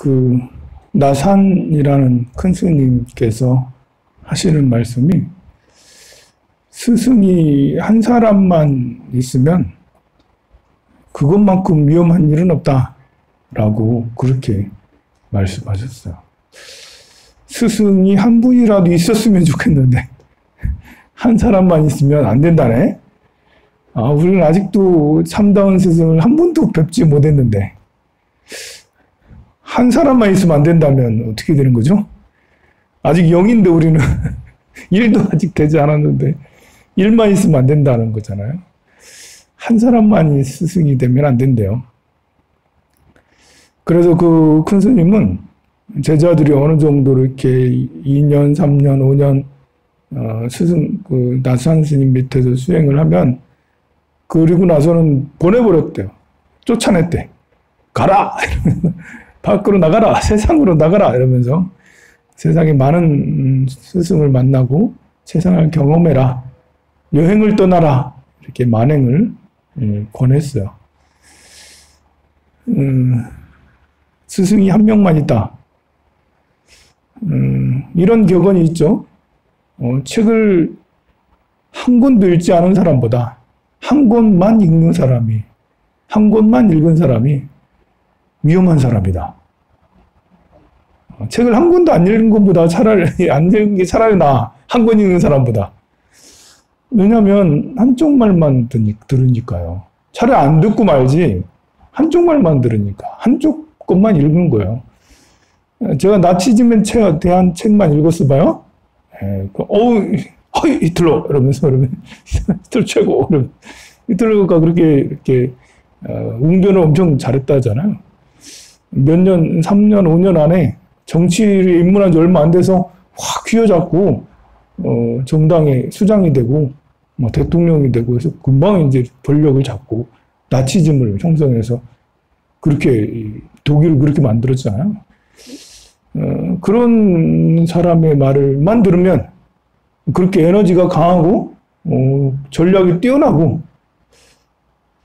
그 나산이라는 큰 스님께서 하시는 말씀이 스승이 한 사람만 있으면 그것만큼 위험한 일은 없다라고 그렇게 말씀하셨어요. 스승이 한 분이라도 있었으면 좋겠는데 한 사람만 있으면 안 된다네. 우리는 아직도 참다운 스승을 한 번도 뵙지 못했는데 한 사람만 있으면 안 된다면 어떻게 되는 거죠? 아직 영인데 우리는 일도 아직 되지 않았는데 일만 있으면 안 된다는 거잖아요. 한 사람만이 스승이 되면 안 된대요. 그래서 그 큰 스님은 제자들이 어느 정도로 이렇게 2년, 3년, 5년 스승 그 나산 스님 밑에서 수행을 하면 그리고 나서는 보내버렸대요. 쫓아냈대. 가라! 이러면서 밖으로 나가라! 세상으로 나가라! 이러면서 세상에 많은 스승을 만나고 세상을 경험해라. 여행을 떠나라. 이렇게 만행을 권했어요. 스승이 한 명만 있다. 이런 격언이 있죠. 책을 한 권도 읽지 않은 사람보다 한 권만 읽는 사람이, 한 권만 읽은 사람이 위험한 사람이다. 책을 한 권도 안 읽은 것보다 차라리 안 읽은 게 차라리 나아. 한 권 읽는 사람보다. 왜냐하면 한쪽 말만 들으니까요. 차라리 안 듣고 말지 한쪽 말만 들으니까 한쪽 것만 읽은 거예요. 제가 나치즘에 대한 책만 읽었어 봐요. 히틀러 이러면서 히틀러 최고. 히틀러가 그렇게 이렇게 웅변을 엄청 잘했다잖아요. 몇 년, 3년, 5년 안에 정치에 입문한 지 얼마 안 돼서 확 휘어잡고 정당의 수장이 되고 대통령이 되고 해서 금방 이제 권력을 잡고 나치즘을 형성해서 그렇게 독일을 그렇게 만들었잖아요. 그런 사람의 말을만 들으면 그렇게 에너지가 강하고 전략이 뛰어나고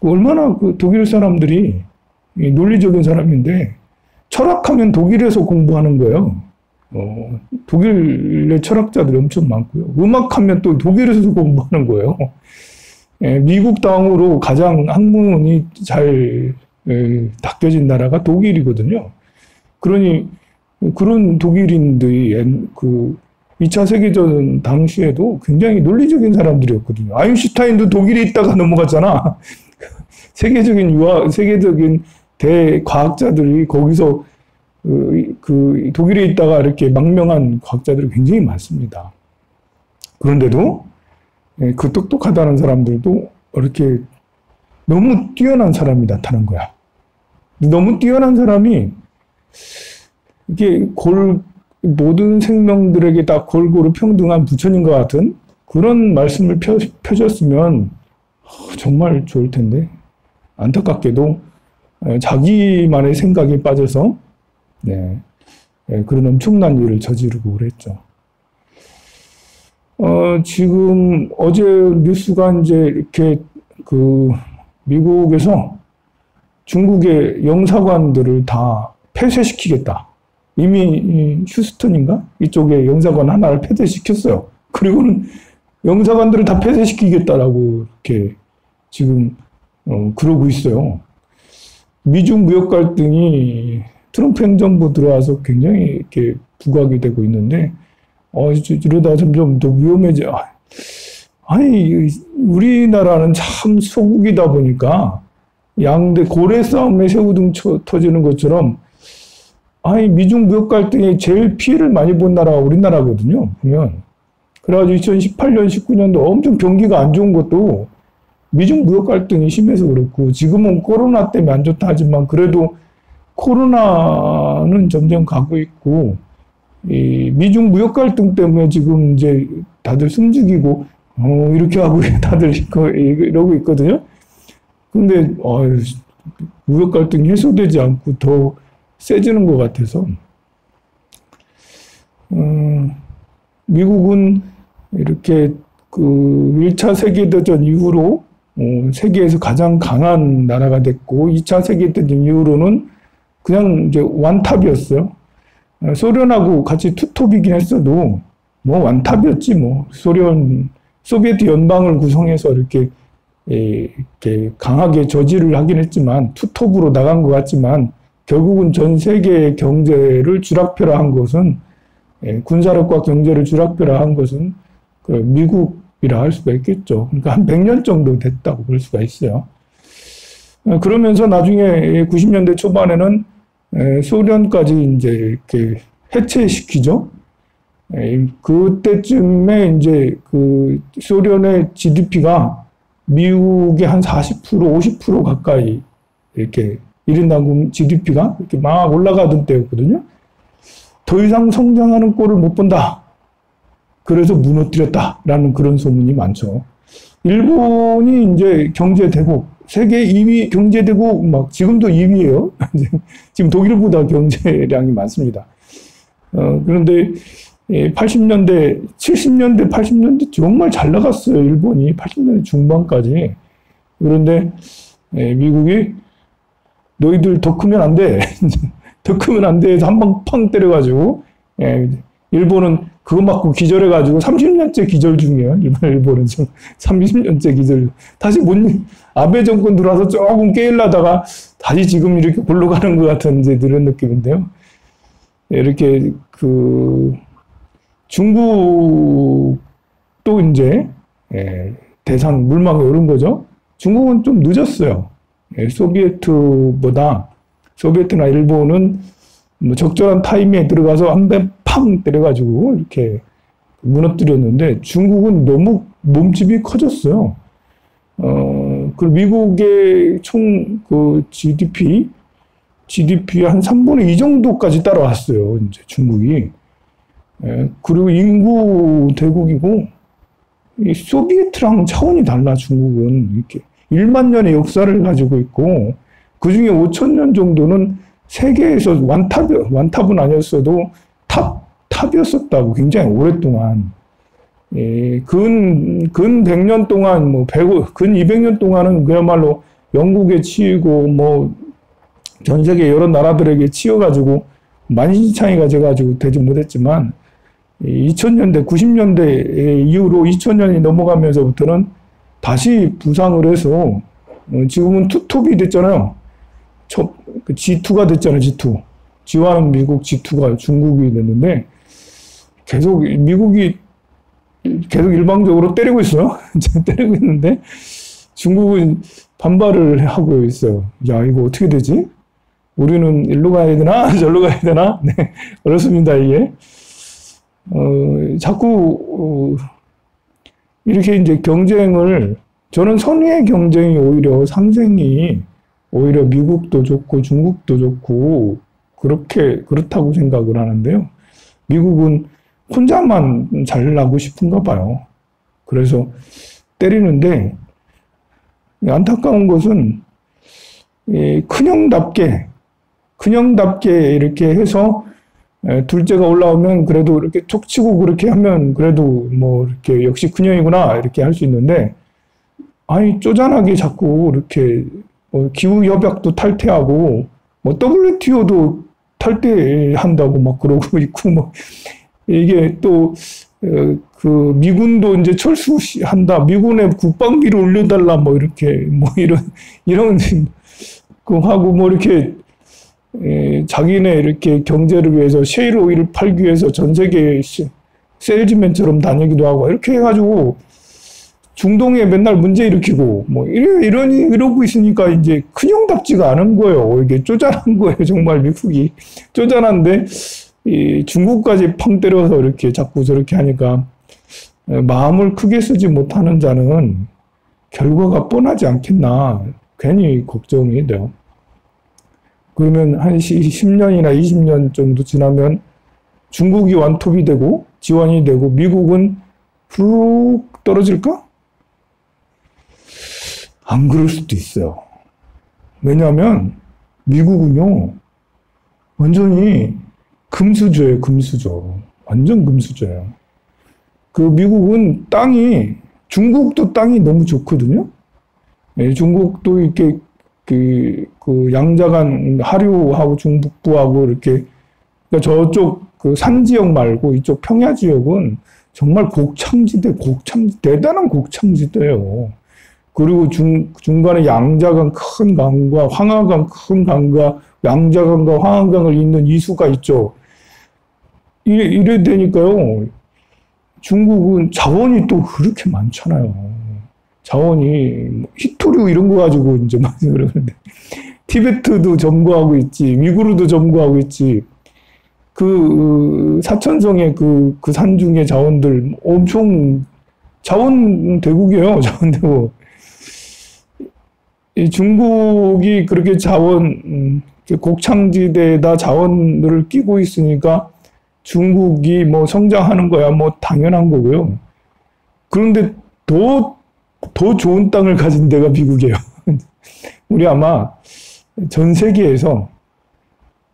얼마나 그 독일 사람들이 논리적인 사람인데 철학하면 독일에서 공부하는 거예요. 독일의 철학자들이 엄청 많고요. 음악하면 또 독일에서 공부하는 거예요. 미국 다음으로 가장 학문이 잘 닦여진 나라가 독일이거든요. 그러니 그런 독일인들이 그 2차 세계전 당시에도 굉장히 논리적인 사람들이었거든요. 아인슈타인도 독일에 있다가 넘어갔잖아. 세계적인 대과학자들이 거기서 그 독일에 있다가 이렇게 망명한 과학자들이 굉장히 많습니다. 그런데도 그 똑똑하다는 사람들도 이렇게 너무 뛰어난 사람이 나타난 거야. 너무 뛰어난 사람이 이게 모든 생명들에게 다 골고루 평등한 부처님과 같은 그런 말씀을 펴줬으면 정말 좋을 텐데 안타깝게도 자기만의 생각에 빠져서 그런 엄청난 일을 저지르고 그랬죠. 지금 어제 뉴스가 이제 이렇게 미국에서 중국의 영사관들을 다 폐쇄시키겠다. 이미 휴스턴인가? 이쪽에 영사관 하나를 폐쇄시켰어요. 그리고는 영사관들을 다 폐쇄시키겠다라고 이렇게 지금 그러고 있어요. 미중 무역 갈등이 트럼프 행정부 들어와서 굉장히 이렇게 부각이 되고 있는데, 이러다 점점 더 위험해져. 아니, 우리나라는 참 소국이다 보니까 양대 고래 싸움에 새우등 터지는 것처럼, 아니, 미중 무역 갈등에 제일 피해를 많이 본 나라가 우리나라거든요, 보면. 그래가지고 2018년, 19년도 엄청 경기가 안 좋은 것도 미중 무역 갈등이 심해서 그렇고, 지금은 코로나 때문에 안 좋다 하지만, 그래도 코로나는 점점 가고 있고, 이 미중 무역 갈등 때문에 지금 이제 다들 숨죽이고, 이렇게 하고 다들 이러고 있거든요. 근데, 무역 갈등이 해소되지 않고 더 세지는 것 같아서, 미국은 이렇게 1차 세계대전 이후로 세계에서 가장 강한 나라가 됐고, 2차 세계대전 이후로는 그냥 이제 완탑이었어요. 소련하고 같이 투톱이긴 했어도 뭐 완탑이었지 뭐. 소비에트 연방을 구성해서 이렇게 강하게 저지를 하긴 했지만 투톱으로 나간 것 같지만 결국은 전 세계의 경제를 쥐락펴라한 것은 군사력과 경제를 쥐락펴라한 것은 그 미국이라 할 수가 있겠죠. 그러니까 한 100년 정도 됐다고 볼 수가 있어요. 그러면서 나중에 90년대 초반에는 소련까지 이제 이렇게 해체시키죠. 그때쯤에 이제 그 소련의 GDP가 미국의 한 40%, 50% 가까이 이렇게 1인 당국 GDP가 이렇게 막 올라가던 때였거든요. 더 이상 성장하는 꼴을 못 본다. 그래서 무너뜨렸다라는 그런 소문이 많죠. 일본이 이제 경제대국, 세계 2위 경제대국, 막 지금도 2위예요. 지금 독일보다 경제량이 많습니다. 그런데 80년대, 70년대, 80년대 정말 잘 나갔어요. 일본이 80년대 중반까지. 그런데 미국이 너희들 더 크면 안 돼. 더 크면 안 돼 해서 한 방 팡 때려가지고 일본은 그거 맞고 기절해가지고 30년째 기절 중이에요. 일본은 지금 30년째 기절. 다시 아베 정권 들어와서 조금 깨일라다가 다시 지금 이렇게 굴러가는 것 같은 이제 그런 느낌인데요. 이렇게 중국도 이제 대상 물망에 오른 거죠. 중국은 좀 늦었어요. 소비에트나 일본은 뭐 적절한 타이밍에 들어가서 한 대 팡 때려가지고 이렇게 무너뜨렸는데 중국은 너무 몸집이 커졌어요. 그리고 미국의 총 그 GDP 한 3분의 2 정도까지 따라왔어요. 이제 중국이. 그리고 인구 대국이고 이 소비에트랑 차원이 달라. 중국은 이렇게 1만 년의 역사를 가지고 있고 그 중에 5천 년 정도는 세계에서 완탑은 아니었어도 탑이었었다고 굉장히 오랫동안. 근 100년 동안 근 200년 동안은 그야말로 영국에 치이고 전 세계 여러 나라들에게 치여가지고 만신창이가 돼가지고 되지 못했지만 2000년대, 90년대 이후로 2000년이 넘어가면서부터는 다시 부상을 해서 지금은 투톱이 됐잖아요. G2가 됐잖아요. G2. G와는 미국, G2가 중국이 됐는데 미국이 계속 일방적으로 때리고 있어요. 때리고 있는데 중국은 반발을 하고 있어요. 야, 이거 어떻게 되지? 우리는 일로 가야 되나? 저로 가야 되나? 네, 그렇습니다, 이게. 자꾸, 이렇게 이제 저는 선의의 경쟁이 오히려 상생이 오히려 미국도 좋고 중국도 좋고 그렇다고 생각을 하는데요. 미국은 혼자만 잘나고 싶은가 봐요. 그래서 때리는데 안타까운 것은 큰형답게 이렇게 해서 둘째가 올라오면 그래도 이렇게 툭 치고 그렇게 하면 그래도 이렇게 역시 큰형이구나 이렇게 할 수 있는데 아니 쪼잔하게 자꾸 이렇게 기후협약도 탈퇴하고 WTO도 탈퇴한다고 막 그러고 있고 이게 또 미군도 이제 철수한다. 미군의 국방비를 올려달라. 이렇게 이런 거 하고 이렇게 자기네 이렇게 경제를 위해서 셰일 오일을 팔기 위해서 전 세계 세일즈맨처럼 다니기도 하고 이렇게 해가지고 중동에 맨날 문제 일으키고 이러고 있으니까 이제 큰형답지가 않은 거예요. 이게 쪼잔한 거예요. 정말 미국이 쪼잔한데 중국까지 팡 때려서 이렇게 자꾸 저렇게 하니까 마음을 크게 쓰지 못하는 자는 결과가 뻔하지 않겠나 괜히 걱정이 돼요. 그러면 한 10년이나 20년 정도 지나면 중국이 완톱이 되고 지원이 되고 미국은 훅 떨어질까? 안 그럴 수도 있어요. 왜냐하면 미국은요 완전히 금수저예요. 금수저. 완전 금수저예요. 미국은 중국도 땅이 너무 좋거든요. 중국도 이렇게 그 양자간 하류하고 중북부하고 이렇게, 그러니까 저쪽 그 산 지역 말고 이쪽 평야 지역은 정말 대단한 곡창지대예요. 그리고 중간에 양자강 큰 강과 황하강 큰 강과 양자강과 황하강을 잇는 이수가 있죠. 이래 되니까요. 중국은 자원이 또 그렇게 많잖아요. 자원이 히토류 이런 거 가지고 이제 막 그러는데 티베트도 점거하고 있지, 위구르도 점거하고 있지. 그 사천성의 그 산중의 자원들 엄청 자원 대국이에요. 자원 대국. 이 중국이 그렇게 곡창지대에다 자원들을 끼고 있으니까 중국이 뭐 성장하는 거야 뭐 당연한 거고요. 그런데 더 좋은 땅을 가진 데가 미국이에요. 우리 아마 전 세계에서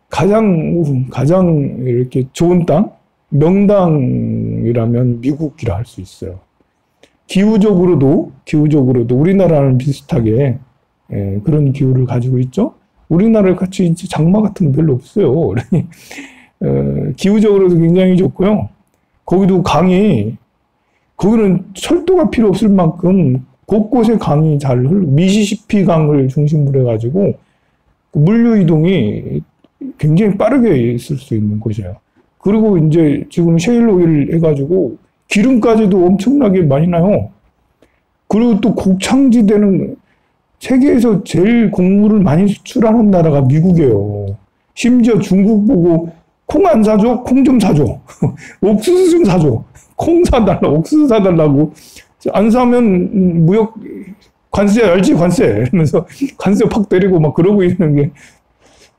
가장 이렇게 좋은 땅, 명당이라면 미국이라 할 수 있어요. 기후적으로도 우리나라랑 비슷하게 그런 기후를 가지고 있죠. 우리나라 같이 장마 같은 거 별로 없어요. 기후적으로도 굉장히 좋고요. 거기는 철도가 필요 없을 만큼 곳곳에 강이 잘 흘러, 미시시피 강을 중심으로 해가지고 물류 이동이 굉장히 빠르게 있을 수 있는 곳이에요. 그리고 이제 지금 셰일 오일 해가지고 기름까지도 엄청나게 많이 나요. 그리고 또 곡창지대는 세계에서 제일 곡물을 많이 수출하는 나라가 미국이에요. 심지어 중국 보고 콩 안 사줘? 콩 좀 사줘. 옥수수 좀 사줘. 콩 사달라, 옥수수 사달라고. 안 사면 무역 관세 알지? 관세. 이러면서 관세 팍 때리고 막 그러고 있는 게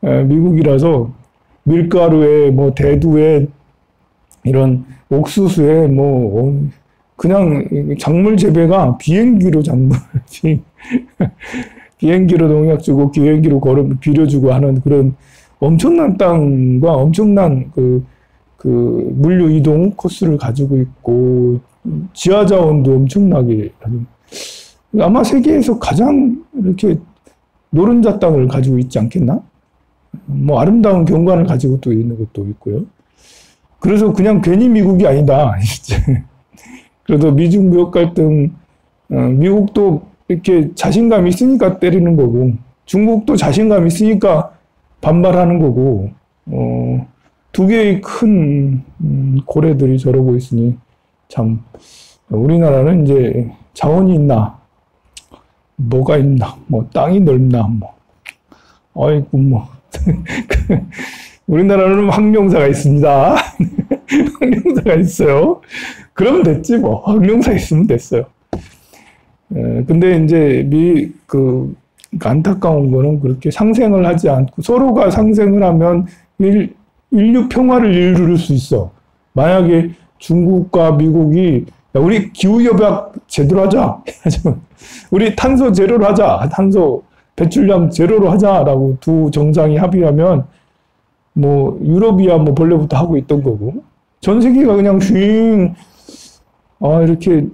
미국이라서 밀가루에 뭐 대두에 이런 옥수수에 뭐 그냥 작물 재배가 비행기로 비행기로 농약 주고 비행기로 비료주고 하는 그런 엄청난 땅과 엄청난 그 물류 이동 코스를 가지고 있고 지하 자원도 엄청나게 아마 세계에서 가장 이렇게 노른자 땅을 가지고 있지 않겠나? 뭐 아름다운 경관을 가지고 또 있는 것도 있고요. 그래서 그냥 괜히 미국이 아니다. 그래도 미중 무역 갈등, 미국도 이렇게 자신감 있으니까 때리는 거고, 중국도 자신감 있으니까 반발하는 거고, 두 개의 큰 고래들이 저러고 있으니 참 우리나라는 이제 자원이 있나, 뭐가 있나, 뭐 땅이 넓나, 뭐 아이고 뭐 우리나라는 황룡사가 있습니다. 황룡사가 있어요. 그러면 됐지 뭐. 황룡사 있으면 됐어요. 근데 이제 안타까운 거는 그렇게 상생을 하지 않고 서로가 상생을 하면 인류 평화를 이룰 수 있어. 만약에 중국과 미국이 야, 우리 기후협약 제대로 하자. 우리 탄소 제로로 하자. 탄소 배출량 제로로 하자라고 두 정상이 합의하면 뭐 유럽이야 뭐 본래부터 하고 있던 거고 전 세계가 그냥 이렇게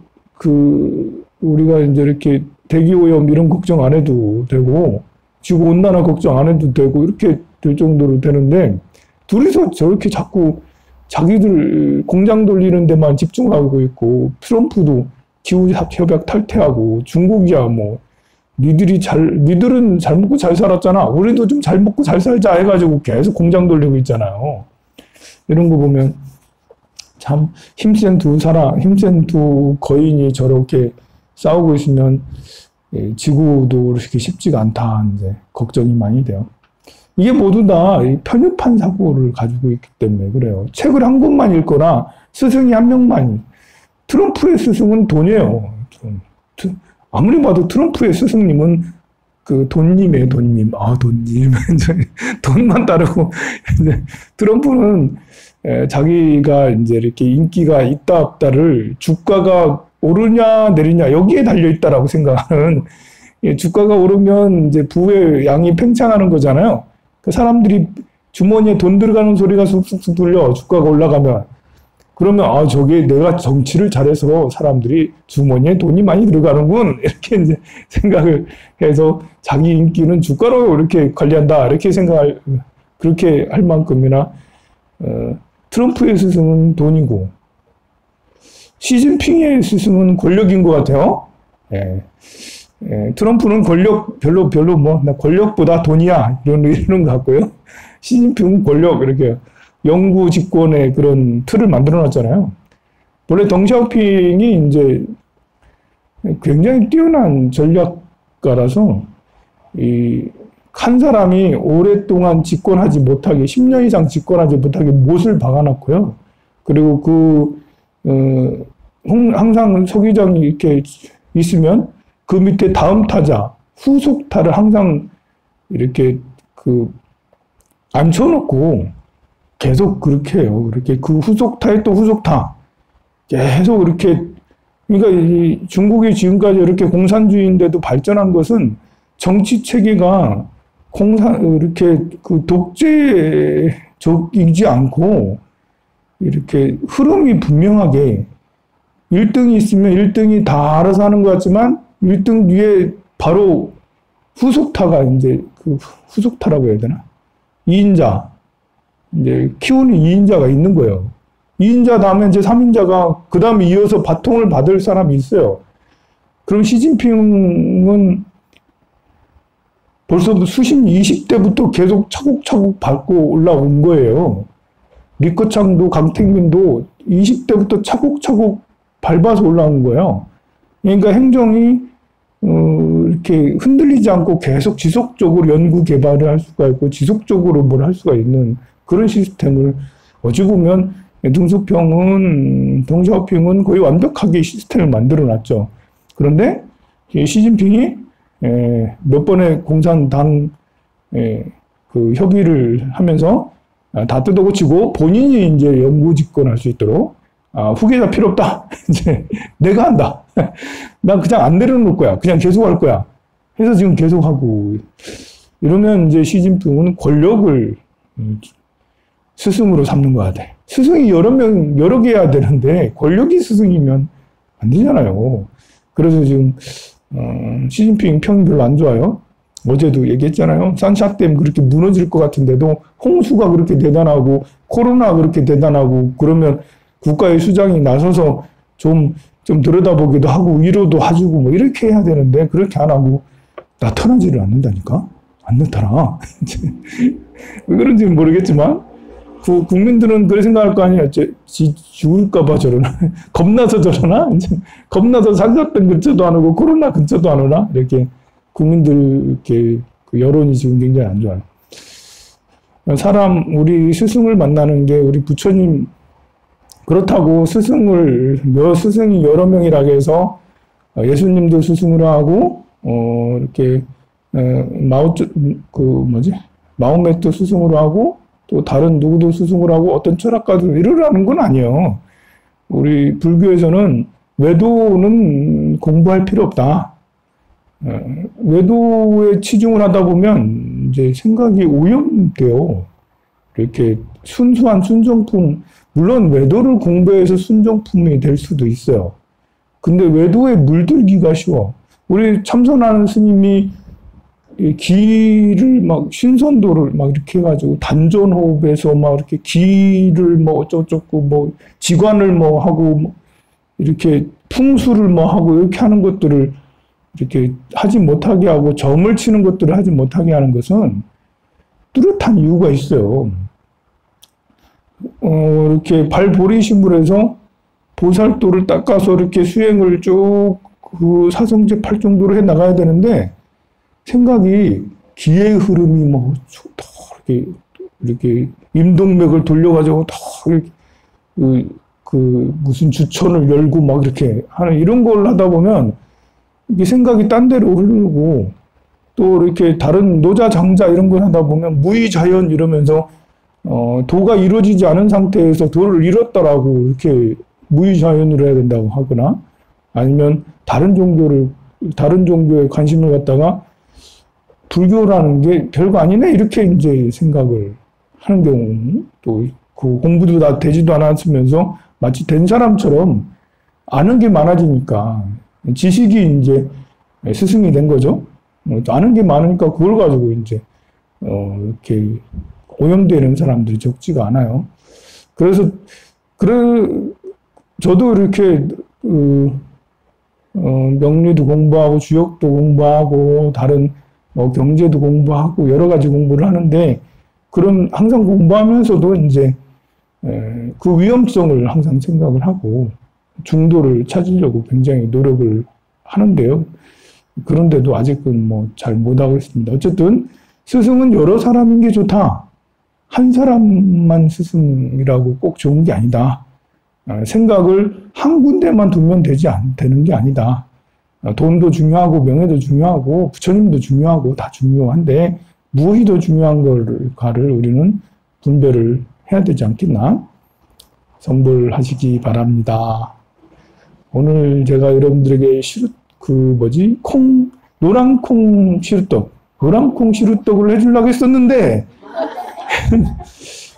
우리가 이제 이렇게 대기 오염 이런 걱정 안 해도 되고 지구 온난화 걱정 안 해도 되고 이렇게 될 정도로 되는데 둘이서 저렇게 자꾸 자기들 공장 돌리는 데만 집중하고 있고 트럼프도 기후협약 탈퇴하고 중국이야 뭐 니들은 잘 먹고 잘 살았잖아. 우리도 좀 잘 먹고 잘 살자 해가지고 계속 공장 돌리고 있잖아요. 이런 거 보면 참 힘센 두 거인이 저렇게 싸우고 있으면 지구도 그렇게 쉽지가 않다. 이제 걱정이 많이 돼요. 이게 모두 다 편협한 사고를 가지고 있기 때문에 그래요. 책을 한 권만 읽거나 스승이 한 명만. 트럼프의 스승은 돈이에요. 아무리 봐도 트럼프의 스승님은 돈님이에요, 돈님. 돈님. 돈만 따르고. 트럼프는 자기가 이제 이렇게 인기가 있다 없다를 주가가 오르냐 내리냐 여기에 달려있다라고 생각하는 주가가 오르면 이제 부의 양이 팽창하는 거잖아요. 그 사람들이 주머니에 돈 들어가는 소리가 쑥쑥쑥 들려. 주가가 올라가면. 그러면 아 저게 내가 정치를 잘해서 사람들이 주머니에 돈이 많이 들어가는군 이렇게 이제 생각을 해서 자기 인기는 주가로 이렇게 관리한다 이렇게 생각할 그렇게 할 만큼이나 트럼프의 스승은 돈이고 시진핑의 스승은 권력인 것 같아요. 예. 예, 트럼프는 권력 별로 뭐 나 권력보다 돈이야 이런 것 같고요. 시진핑은 권력 이렇게 영구 집권의 그런 틀을 만들어 놨잖아요. 원래 덩샤오핑이 이제 굉장히 뛰어난 전략가라서 한 사람이 오랫동안 집권하지 못하게 10년 이상 집권하지 못하게 못을 박아놨고요. 그리고 항상 서기장이 이렇게 있으면 그 밑에 다음 타자, 후속타를 항상 이렇게 앉혀놓고 계속 그렇게 해요. 이렇게 그 후속타에 또 후속타. 계속 이렇게, 그러니까 이 중국이 지금까지 이렇게 공산주의인데도 발전한 것은 정치 체계가 이렇게 독재적이지 않고 이렇게 흐름이 분명하게 1등이 있으면 1등이 다 알아서 하는 것 같지만 1등 뒤에 바로 후속타가 이제 후속타라고 해야 되나? 2인자. 이제 키우는 2인자가 있는 거예요. 2인자 다음에 이제 3인자가 그 다음에 이어서 바통을 받을 사람이 있어요. 그럼 시진핑은 벌써 20대부터 계속 차곡차곡 밟고 올라온 거예요. 리커창도 강택민도 20대부터 차곡차곡 밟아서 올라온 거예요. 그러니까 행정이 이렇게 흔들리지 않고 계속 지속적으로 연구 개발을 할 수가 있고 지속적으로 뭘 할 수가 있는 그런 시스템을 어찌 보면 덩샤오핑은 거의 완벽하게 시스템을 만들어 놨죠. 그런데 시진핑이 몇 번의 공산당 그 협의를 하면서 다 뜯어고치고 본인이 이제 영구 집권할 수 있도록 후계자 필요 없다. 이제 내가 한다. 난 그냥 안 내려놓을 거야. 그냥 계속 할 거야. 해서 지금 계속 하고 이러면 이제 시진핑은 권력을 스승으로 삼는 것 같아. 스승이 여러 개 해야 되는데 권력이 스승이면 안 되잖아요. 그래서 지금 시진핑 평이 별로 안 좋아요. 어제도 얘기했잖아요. 산샤댐 그렇게 무너질 것 같은데도 홍수가 그렇게 대단하고 코로나 그렇게 대단하고 그러면 국가의 수장이 나서서 좀 들여다보기도 하고 위로도 해주고 뭐 이렇게 해야 되는데 그렇게 안 하고 나타나지를 않는다니까? 안 나타나. 왜 그런지 모르겠지만 국민들은 그렇게 생각할 거 아니야. 죽을까봐 저러나? 겁나서 저러나? 겁나서 산사병 근처도 안 오고 코로나 근처도 안 오나? 이렇게 국민들 이렇게 그 여론이 지금 굉장히 안 좋아요. 우리 스승을 만나는 게 우리 부처님 그렇다고 스승이 여러 명이라고 해서 예수님도 스승으로 하고 이렇게 마호메트 스승으로 하고 또 다른 누구도 스승으로 하고 어떤 철학가도 이러라는 건 아니에요. 우리 불교에서는 외도는 공부할 필요 없다. 외도에 치중을 하다 보면 이제 생각이 오염돼요. 이렇게 순수한 순정품, 물론 외도를 공부해서 순정품이 될 수도 있어요. 근데 외도에 물들기가 쉬워. 우리 참선하는 스님이 기를 신선도를 이렇게 해가지고 단전호흡에서 이렇게 기를 어쩌고 지관을 하고 이렇게 풍수를 하고 이렇게 하는 것들을 이렇게 하지 못하게 하고 점을 치는 것들을 하지 못하게 하는 것은 뚜렷한 이유가 있어요. 이렇게 발보리심을 해서 보살도를 닦아서 이렇게 수행을 쭉 그 사성제 8정도로 해 나가야 되는데 생각이 기의 흐름이 이렇게 임동맥을 돌려가지고 무슨 주천을 열고 이렇게 하는 이런 걸 하다 보면 이게 생각이 딴 데로 흐르고 또 이렇게 다른 노자 장자 이런 걸 하다 보면 무의자연 이러면서 도가 이루어지지 않은 상태에서 도를 이뤘다라고 이렇게 무의자연으로 해야 된다고 하거나 아니면 다른 종교에 관심을 갖다가 불교라는 게 별거 아니네 이렇게 이제 생각을 하는 경우 또 그 공부도 다 되지도 않았으면서 마치 된 사람처럼 아는 게 많아지니까 지식이 이제 스승이 된 거죠. 아는 게 많으니까 그걸 가지고 이제 이렇게 오염되는 사람들이 적지가 않아요. 그래서 저도 이렇게 명리도 공부하고 주역도 공부하고 다른 뭐 경제도 공부하고 여러 가지 공부를 하는데 그런 항상 공부하면서도 이제 그 위험성을 항상 생각을 하고 중도를 찾으려고 굉장히 노력을 하는데요. 그런데도 아직은 뭐 잘 못하고 있습니다. 어쨌든 스승은 여러 사람인 게 좋다. 한 사람만 스승이라고 꼭 좋은 게 아니다. 생각을 한 군데만 두면 되는 게 아니다. 돈도 중요하고 명예도 중요하고 부처님도 중요하고 다 중요한데 무엇이 더 중요한 걸까를 우리는 분별을 해야 되지 않겠나? 성불하시기 바랍니다. 오늘 제가 여러분들에게 노랑콩 시루떡, 노랑콩 시루떡을 해주려고 했었는데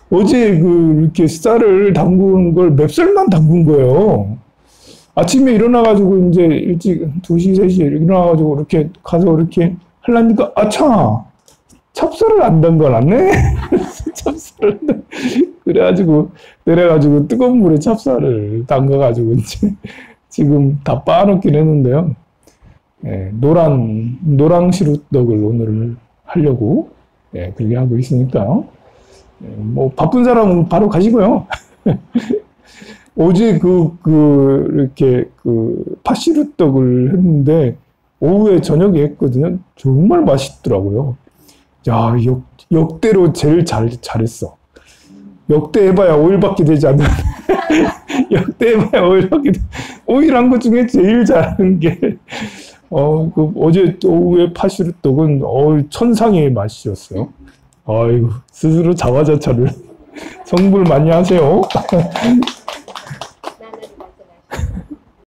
어제 이렇게 쌀을 담근 걸 맵쌀만 담근 거예요. 아침에 일어나가지고 이제 일찍 2시, 3시에 일어나가지고 이렇게 가서 이렇게 하려니까 아차! 찹쌀을 안 담가놨네? 찹쌀을 그래가지고 내려가지고 뜨거운 물에 찹쌀을 담가가지고 이제 지금 다 빻아놓긴 했는데요. 노랑 시루떡을 오늘 하려고 그렇게 하고 있으니까요. 뭐 바쁜 사람은 바로 가시고요. 어제 이렇게 팥시루떡을 했는데 오후에 저녁에 했거든요. 정말 맛있더라고요. 야, 역대로 제일 잘했어. 역대 해봐야 5일밖에 되지 않는. 역대 해봐야 5일밖에 오일 한 것 중에 제일 잘하는 게 어제 오후에 팥시루떡은 천상의 맛이었어요. 아이고, 스스로 자화자찬을 성불 많이 하세요.